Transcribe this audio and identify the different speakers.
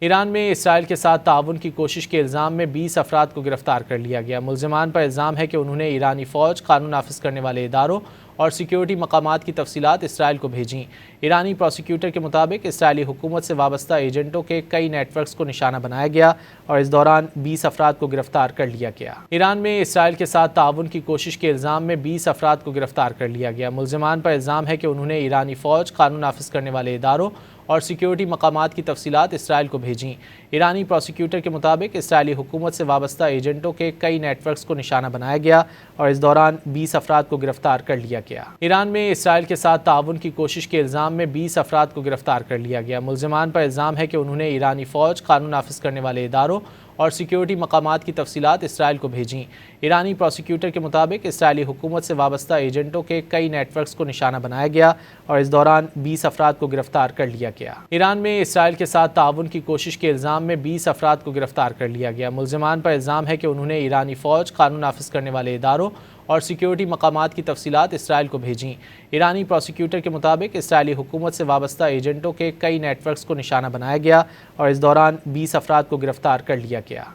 Speaker 1: ایران میں اسرائیل کے ساتھ تعاون کی کوشش کے الزام میں 20 افراد کو گرفتار کر لیا گیا۔ ملزمان پر الزام ہے کہ انہوں نے ایرانی فوج، قانون نافذ کرنے والے اداروں اور سیکیورٹی مقامات کی تفصیلات اسرائیل کو بھیجیں۔ ایرانی پروسیکیوٹر کے مطابق اسرائیلی حکومت سے وابستہ ایجنٹوں کے کئی نیٹ ورکس کو نشانہ بنایا گیا اور اس دوران 20 افراد کو گرفتار کر لیا گیا۔ ایران میں اسرائیل کے ساتھ تعاون کی کوشش کے الزام میں 20 افراد کو گرفتار کر لیا گیا۔ ملزمان پر الزام ہے کہ انہوں نے ایرانی فوج، قانون نافذ کرنے والے اداروں اور سیکیورٹی مقامات کی تفصیلات اسرائیل کو بھیجیں۔ ایرانی پروسیکیوٹر کے مطابق اسرائیلی حکومت سے وابستہ ایجنٹوں کے کئی نیٹ ورکس کو نشانہ بنایا گیا اور اس دوران 20 افراد کو گرفتار کر لیا گیا۔ ایران میں اسرائیل کے ساتھ تعاون کی کوشش کے الزام میں 20 افراد کو گرفتار کر لیا گیا۔ ملزمان پر الزام ہے کہ انہوں نے ایرانی فوج، قانون نافذ کرنے والے اداروں اور سیکیورٹی مقامات کی تفصیلات اسرائیل کو بھیجیں۔ ایرانی پروسیکیوٹر کے مطابق اسرائیلی حکومت سے وابستہ ایجنٹوں کے کئی نیٹ ورکس کو نشانہ بنایا گیا اور اس دوران 20 افراد کو گرفتار کر لیا گیا۔ ایران میں اسرائیل کے ساتھ تعاون کی کوشش کے الزام میں 20 افراد کو گرفتار کر لیا گیا۔ ملزمان پر الزام ہے کہ انہوں نے ایرانی فوج، قانون نافذ کرنے والے اداروں اور سیکیورٹی مقامات کی تفصیلات اسرائیل کو بھیجیں۔ ایرانی پروسیکیوٹر کے مطابق اسرائیلی حکومت سے وابستہ ایجنٹوں کے کئی نیٹ ورکس کو نشانہ بنایا گیا اور اس دوران 20 افراد کو گرفتار کر لیا گیا۔